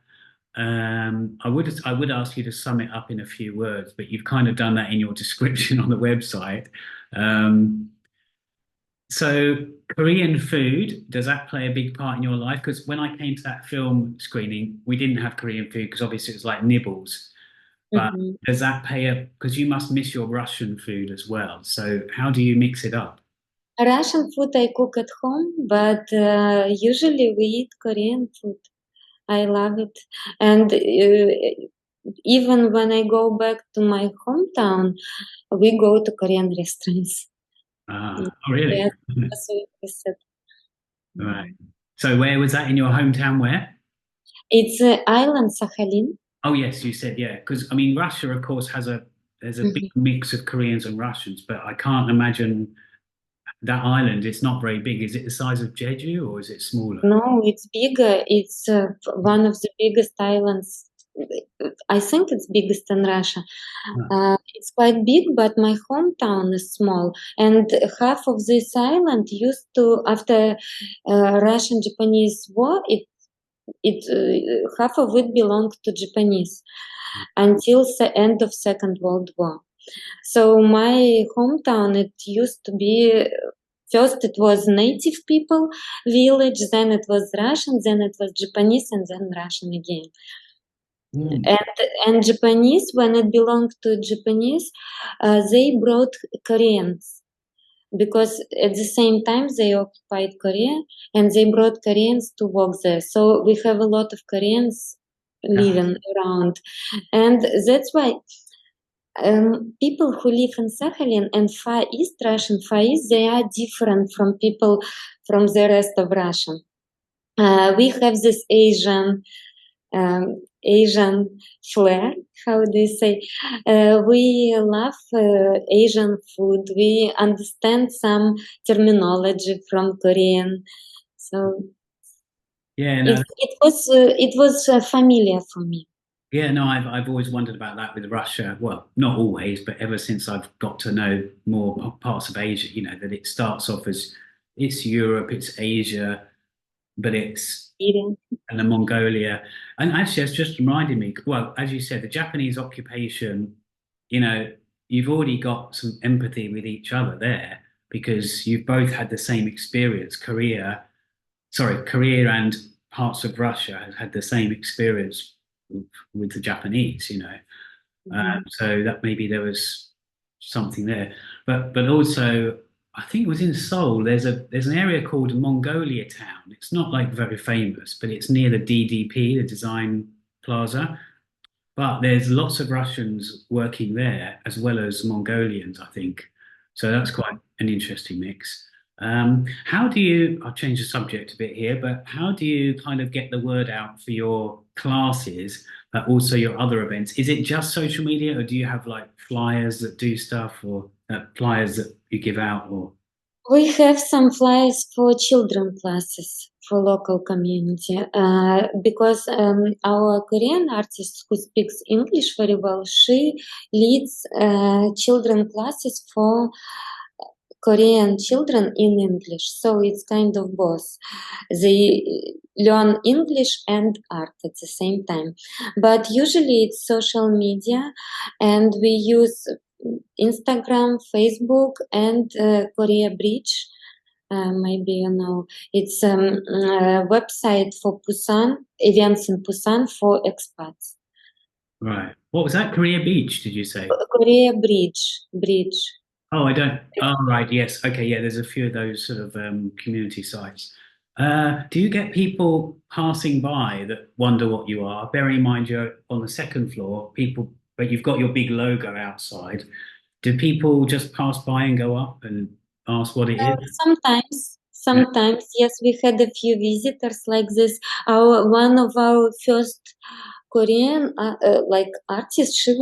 I would ask you to sum it up in a few words, but you've kind of done that in your description on the website. Um, so Korean food, does that play a big part in your life? Because when I came to that film screening, we didn't have Korean food because obviously it was like nibbles. But Mm-hmm. does that play a, because you must miss your Russian food as well. So how do you mix it up? Russian food I cook at home, but usually we eat Korean food. I love it. And even when I go back to my hometown, we go to Korean restaurants. Ah, oh, really? Yes, that's what we said. Right. So where was that in your hometown? Where? It's island Sakhalin. Oh yes, you said yeah. Because I mean, Russia, of course, has a there's a big Mhm. mix of Koreans and Russians, but I can't imagine that island. It's not very big. Is it the size of Jeju or is it smaller? No, it's bigger. It's one of the biggest islands. I think it's biggest in Russia. Ah, It's quite big, but my hometown is small. And half of this island used to, after Russian-Japanese war, it half of it belonged to Japanese until the end of Second World War. So my hometown, it used to be first it was native people village, then it was Russian, then it was Japanese, and then Russian again. mm, And Japanese, when it belonged to Japanese, they brought Koreans. because at the same time they occupied Korea and they brought Koreans to work there. So we have a lot of Koreans living around, and that's why people who live in Sakhalin and Far East, Russian Far East, they are different from people from the rest of Russia. We have this Asian flair, how do you say? We love Asian food. We understand some terminology from Korean, so Yeah, no, it was familiar for me. yeah, no, I've always wondered about that with Russia. Well, not always, but ever since I've got to know more parts of Asia, that it starts off as it's Europe, it's Asia, but it's Eating. and the Mongolia. And actually, it's just reminded me, well, as you said, the Japanese occupation, you know, you've already got some empathy with each other there because you've both had the same experience. Korea and parts of Russia have had the same experience with the Japanese. So that maybe there was something there. But also I think it was in Seoul. There's an area called Mongolia Town. It's not like very famous, but it's near the DDP, the Design Plaza. But there's lots of Russians working there as well as Mongolians, I think. So that's quite an interesting mix. How do you, I'll change the subject a bit here, but how do you kind of get the word out for your classes, but also your other events? Is it just social media or do you have like flyers that do stuff or flyers that you give out or? We have some flyers for children classes for local community because our Korean artist who speaks English very well, she leads children classes for Korean children in English. So it's kind of both. They learn English and art at the same time. But usually it's social media and we use Instagram, Facebook, and Korea Bridge. Maybe you know it's a website for Busan events in Busan for expats. Right. What was that? Korea Beach, did you say? Korea Bridge. Oh, I don't. Oh, right. Yes. Okay. Yeah. There's a few of those sort of community sites. Do you get people passing by that wonder what you are? Bearing in mind you're on the second floor, but you've got your big logo outside. Do people just pass by and go up and ask what it is? Sometimes, yes, we had a few visitors like this. One of our first Korean like artists, she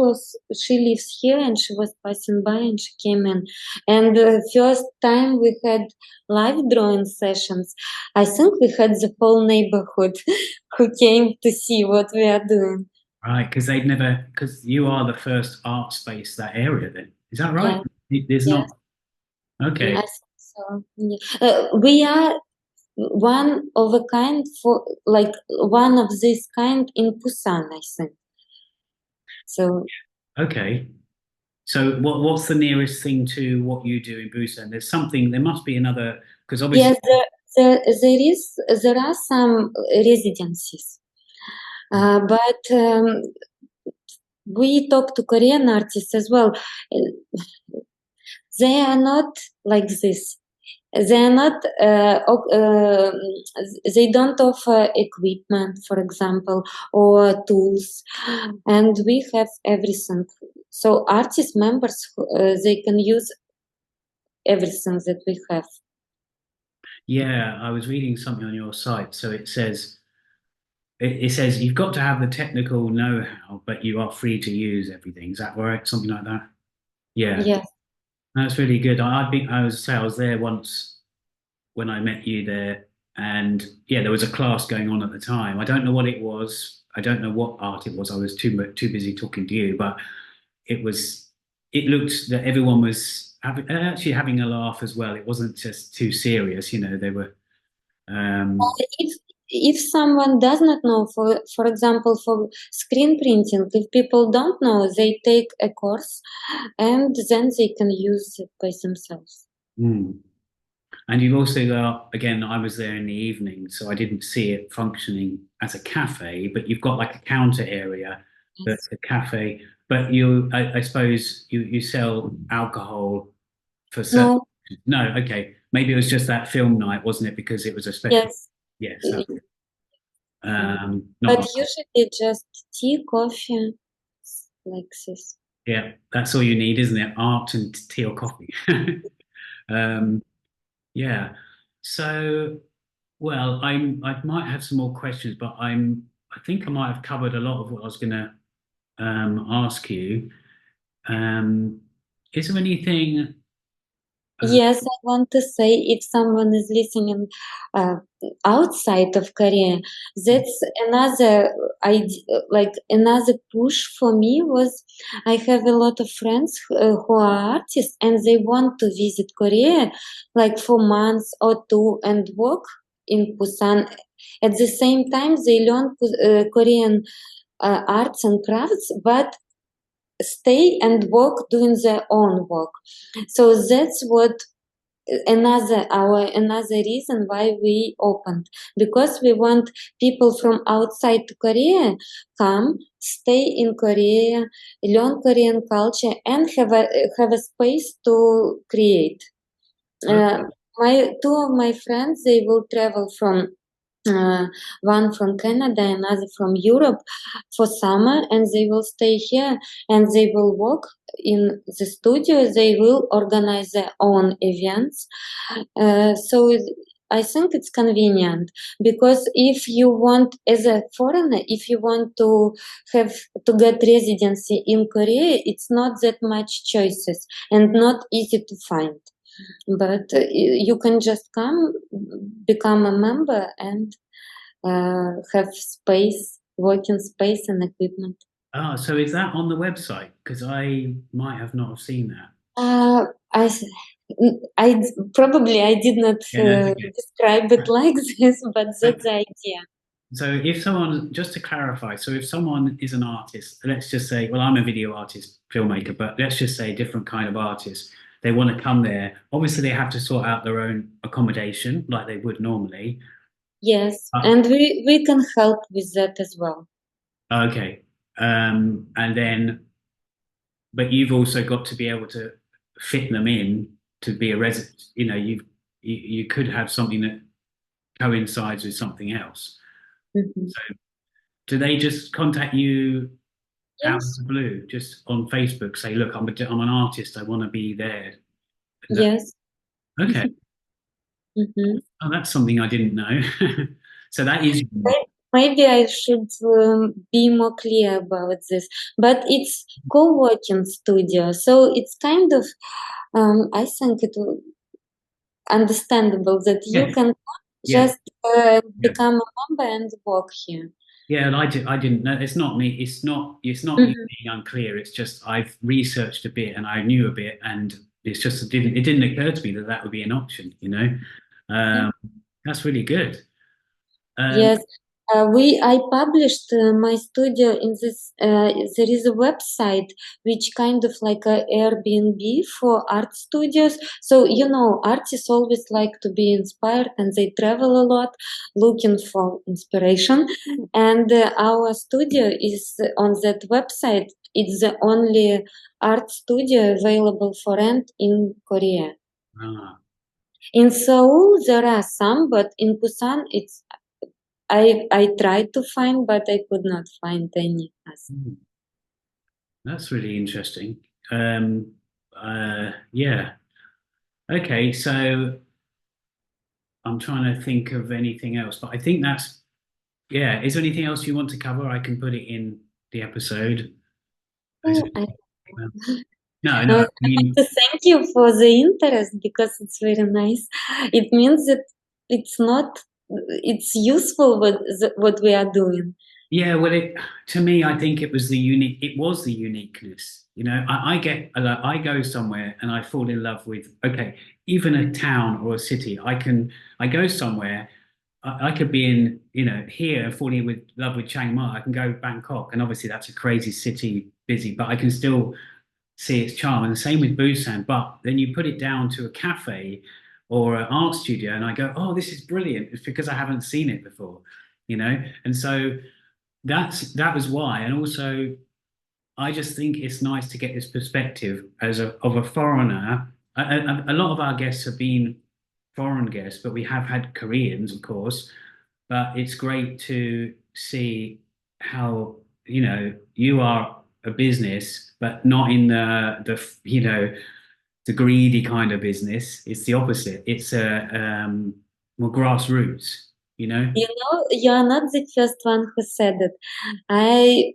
lives here and she was passing by and she came in. And the first time we had live drawing sessions, I think we had the whole neighborhood who came to see what we are doing. Right, because you are the first art space that area then. Is that right? Yeah, There's yeah, not. Okay. I think so. Yeah. We are one of a kind for like one of this kind in Busan, I think. So Okay. So what's the nearest thing to what you do in Busan? There must be another, because obviously, yes, there are some residencies, but we talk to Korean artists as well. They are not like this. They are not. They don't offer equipment, for example, or tools, and we have everything. So artist members, they can use everything that we have. yeah, I was reading something on your site. So it says you've got to have the technical know-how, but you are free to use everything. Is that right? Something like that? Yeah, Yes. that's really good. I was there once when I met you there, and yeah, there was a class going on at the time. I don't know what it was. I don't know what art it was. I was too busy talking to you, but it was. It looked that everyone was actually having a laugh as well. It wasn't just too serious. They were. If if someone does not know, for example, for screen printing, if people don't know, they take a course and then they can use it by themselves. Hmm. And you've also got, again, I was there in the evening, so I didn't see it functioning as a cafe, but you've got like a counter area that's Yes. a cafe. But I suppose you sell alcohol for certain No, No, okay. Maybe it was just that film night, wasn't it? Because it was a special. Yes. Yes. Mm. Not But like, usually just tea, coffee, like this. yeah, that's all you need, isn't it? Art and tea or coffee. Um, yeah. So, well, I might have some more questions, but I think I might have covered a lot of what I was gonna ask you. Um, is there anything uh, Yes, I want to say if someone is listening uh, outside of Korea, that's another idea, like another push for me was I have a lot of friends who are artists and they want to visit Korea like for months or two and work in Busan. At the same time, they learn Korean arts and crafts, but stay and work doing their own work. So that's what another reason why we opened, because we want people from outside to Korea come stay in Korea, learn Korean culture and have a space to create. uh, my two of my friends, they will travel from uh, one from Canada, another from Europe for summer, and they will stay here and they will work in the studio. They will organize their own events. I think it's convenient because if you want, as a foreigner, if you want to have to get residency in Korea, it's not that much choices and not easy to find. But you can just come, become a member, and have space, working space and equipment. so is that on the website? Because I might have not have seen that. Uh, I, s- I probably I did not Yeah, no, it's okay. describe it like this, but that's the idea. So if someone, just to clarify, so if someone is an artist, let's just say, well, I'm a video artist, filmmaker, but let's just say a different kind of artist, they want to come there. Obviously, they have to sort out their own accommodation like they would normally. Yes, Uh, and we can help with that as well. okay. And then, but you've also got to be able to fit them in to be a resident. You could have something that coincides with something else. Mhm. So do they just contact you out of Yes, the blue, just on Facebook, say, look, I'm an artist, I want to be there. Is that yes. okay? Mhm. Oh, that's something I didn't know. So that is, Maybe I should be more clear about this. But it's co-working studio, so it's kind of I think it understandable that you yes, can yeah, just yeah. become a member and work here. Yeah, and I didn't know. It's not me. It's not you Mhm. being unclear. It's just I've researched a bit and I knew a bit, and it didn't occur to me that that would be an option. Yeah. Um, that's really good. Um, Yes, I published my studio in this. There is a website which kind of like a Airbnb for art studios. So artists always like to be inspired, and they travel a lot, looking for inspiration. And our studio is on that website. It's the only art studio available for rent in Korea. ah, In Seoul, there are some, but in Busan, I tried to find, but I could not find any. hmm, that's really interesting. Um, yeah. Okay, so I'm trying to think of anything else, but I think that's yeah. Is there anything else you want to cover? I can put it in the episode. Is Oh, it- I No, no. I I want mean, to thank you for the interest because it's very nice. It means that it's not, it's useful what we are doing. yeah. Well, to me, I think it was the unique. It was the uniqueness. I go somewhere and I fall in love with. Okay, even a town or a city. I go somewhere. I could be in, here falling with love with Chiang Mai. I can go Bangkok, and obviously that's a crazy city, busy, but I can still see its charm. And the same with Busan. But then you put it down to a cafe or an art studio, and I go, oh, this is brilliant. It's because I haven't seen it before, And so that was why. And also, I just think it's nice to get this perspective of a foreigner a lot of our guests have been foreign guests, but we have had Koreans, of course. But it's great to see how, you are a business, but not in the greedy kind of business. It's the opposite. It's more grassroots, you know? You know, you are not the first one who said it. I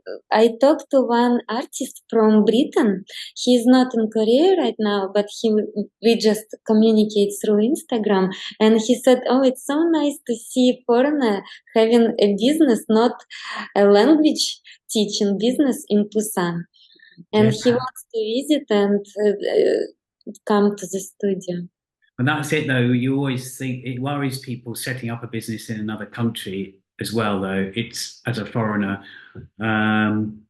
talked to one artist from Britain. He's not in Korea right now, but we just communicate through Instagram. And he said, "Oh, it's so nice to see a foreigner having a business, not a language teaching business in Busan." And Yeah. he wants to visit and come to the studio. And that's it, though. You always think it worries people setting up a business in another country as well, though. It's as a foreigner, um,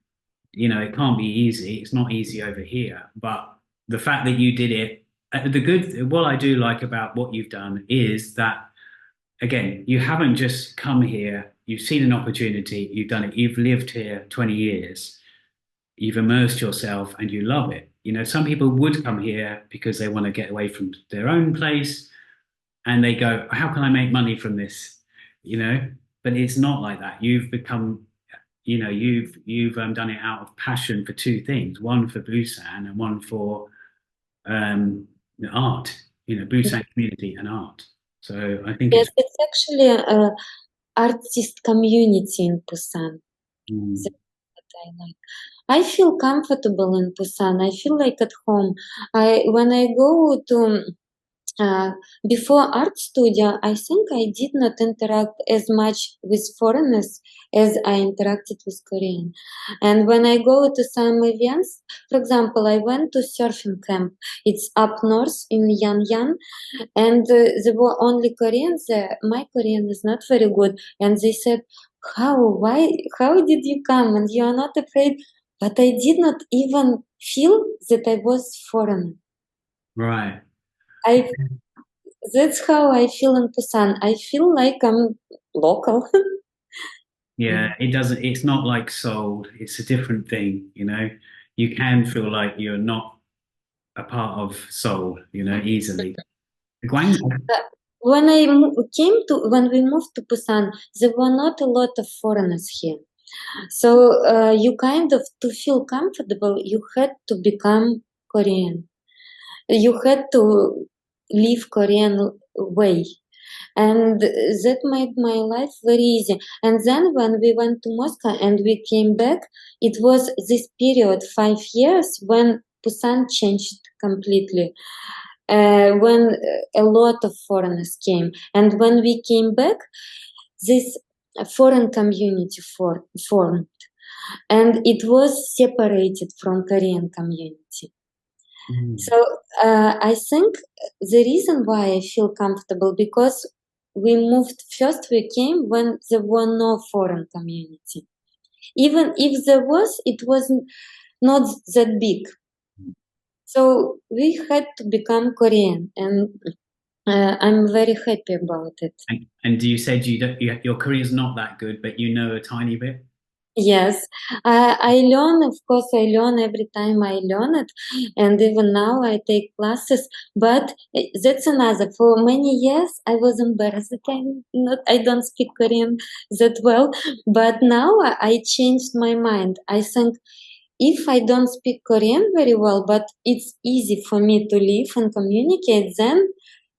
it can't be easy. It's not easy over here. But the fact that you did it, what I do like about what you've done is that, again, you haven't just come here, you've seen an opportunity, you've done it, you've lived here 20 years, you've immersed yourself and you love it. Some people would come here because they want to get away from their own place and they go, how can I make money from this? But it's not like that. You've become, you've done it out of passion for two things, one for Busan and one for the art, Busan community and art. So I think Yes, it's it's actually a artist community in Busan. mm, That's what I like. I feel comfortable in Busan. I feel like at home. When I go to uh, before art studio, I think I did not interact as much with foreigners as I interacted with Korean. And when I go to some events, for example, I went to surfing camp. It's up north in Yanyan, and there were only Koreans there. My Korean is not very good, and they said, why, how did you come? And you are not afraid? But I did not even feel that I was foreign. right. I That's how I feel in Busan. I feel like I'm local. Yeah, Mm. it's not like soul. It's a different thing, You can feel like you're not a part of soul, easily. Guangzhou. Uh, when we moved to Busan, there were not a lot of foreigners here. So you kind of, to feel comfortable, you had to become Korean. You had to live Korean way. And that made my life very easy. And then when we went to Moscow and we came back, it was this period, 5 years, when Busan changed completely. When a lot of foreigners came, and when we came back, this foreign community formed, and it was separated from Korean community. Mm. So I think the reason why I feel comfortable, because we moved first, we came when there were no foreign community. Even if there was, it was not that big. So we had to become Korean, and I'm very happy about it. And you said your Korean's not that good, but you know a tiny bit. Yes, I learn, of course, I learn every time I learn it, and even now I take classes. But that's another. For many years, I was embarrassed that I don't speak Korean that well. But now I changed my mind. I think if I don't speak Korean very well, but it's easy for me to live and communicate, then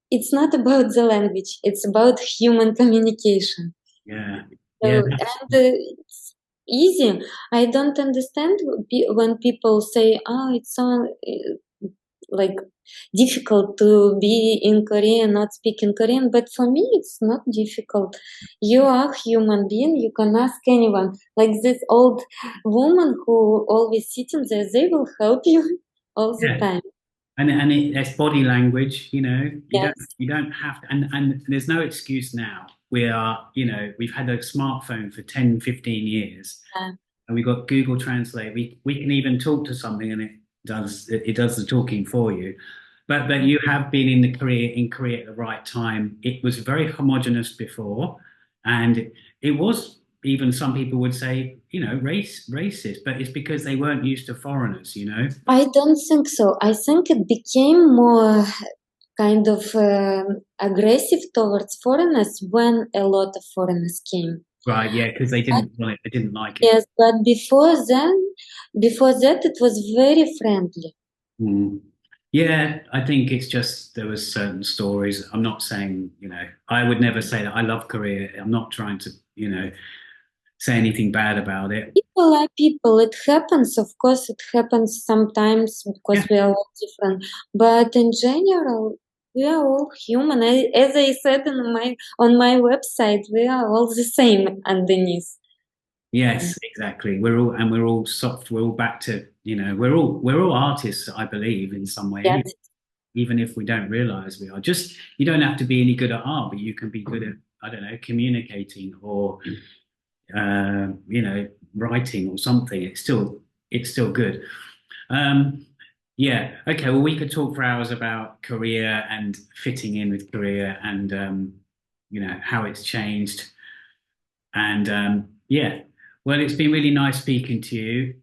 it's not about the language. It's about human communication. Yeah, yeah, So, and it's easy. I don't understand when people say, "Oh, it's so like difficult to be in Korea, not speaking Korean." But for me, it's not difficult. You are human being. You can ask anyone. Like this old woman who always sitting there, they will help you all the yeah. time. It's body language, Yes. you don't have to, and there's no excuse now. We are, we've had a smartphone for 10, 15 years, Uh, and we've got Google Translate. We can even talk to something and it does the talking for you. But you have been in Korea at the right time. It was very homogenous before, and it was even some people would say, racist, but it's because they weren't used to foreigners, I don't think so. I think it became more kind of aggressive towards foreigners when a lot of foreigners came. Right, yeah, because they didn't want it, they didn't like it. Yes, but before that, it was very friendly. Mm. Yeah, I think it's just there was certain stories. I'm not saying, I would never say that I love Korea. I'm not trying to, say anything bad about it. People are people. It happens, of course, it happens sometimes Yeah, because we are all different. But in general, we are all human. As I said on my website, we are all the same underneath. yes, exactly. We're all soft. We're all back to, we're all artists, I believe, in some way, anyway, Yes, even if we don't realize we are. Just you don't have to be any good at art, but you can be good at, I don't know, communicating or writing or something. It's still good. Um, yeah. Okay. Well, we could talk for hours about Korea and fitting in with Korea and how it's changed. And yeah, well, it's been really nice speaking to you.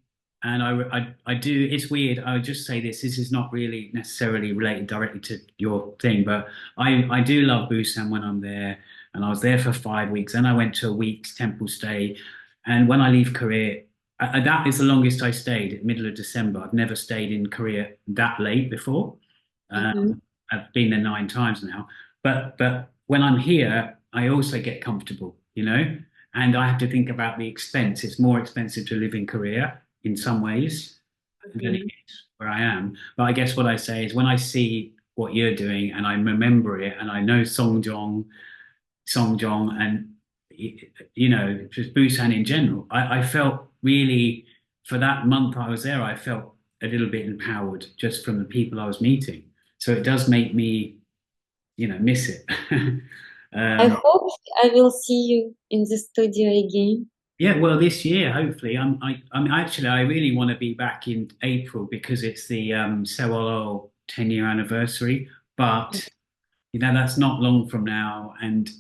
And I do. It's weird. I would just say this. This is not really necessarily related directly to your thing, but I do love Busan when I'm there. And I was there for 5 weeks. And I went to a week's temple stay. And when I leave Korea, that is the longest I stayed, middle of December. I've never stayed in Korea that late before. mhm, I've been there 9 times now. But when I'm here, I also get comfortable, and I have to think about the expense. It's more expensive to live in Korea in some ways than it mhm. is where I am. But I guess what I say is when I see what you're doing and I remember it and I know Songjeong and just Busan in general, I felt really for that month I was there, I felt a little bit empowered just from the people I was meeting. So it does make me, miss it. I um, hope I will see you in the studio again. Yeah, well, this year, hopefully. I'm actually, I really want to be back in April because it's the SEWOL 10-year anniversary. But that's not long from now, and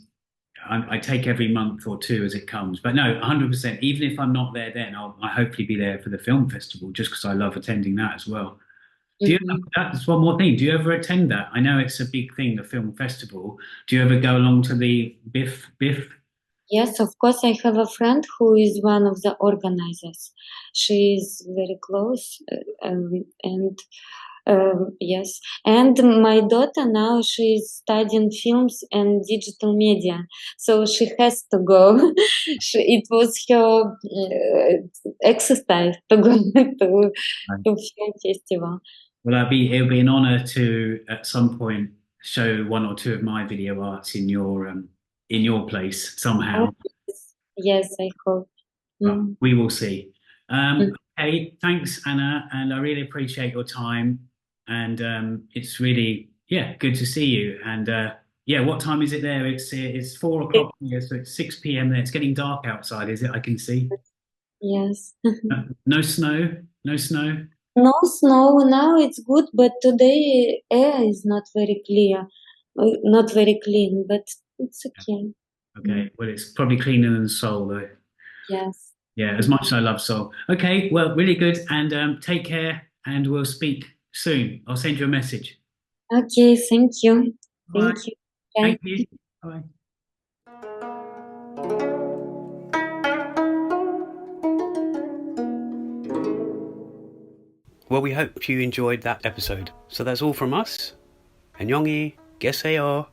I take every month or two as it comes. But no, 100%. Even if I'm not there, then I hopefully be there for the film festival, just because I love attending that as well. Do you? Mhm. That's one more thing. Do you ever attend that? I know it's a big thing, the film festival. Do you ever go along to the Biff? Yes, of course, I have a friend who is one of the organizers. She is very close, and yes. And my daughter now she is studying films and digital media, so she has to go. It was her exercise to go to film festival. Well, it'll be an honor to at some point show one or two of my video arts in your place Oh, somehow. yes, yes, I hope. But Mm. we will see. Mm. Okay, thanks, Anna, and I really appreciate your time. And it's really good to see you. And yeah, what time is it there? It's 4 o'clock here, so it's 6 p.m. there. It's getting dark outside, is it? I can see. Yes. No snow, no snow. No snow now, it's good, but today air is not very clear, not very clean, but it's okay. Mm. Okay, well, it's probably cleaner than Seoul though. Yes. Yeah, as Mm. much as I love Seoul. Okay, well, really good, and take care, and we'll speak soon. I'll send you a message. Okay, thank you. All right, Thank you. Bye. thank you. Bye. Well, we hope you enjoyed that episode. So that's all from us. 안녕히 계세요.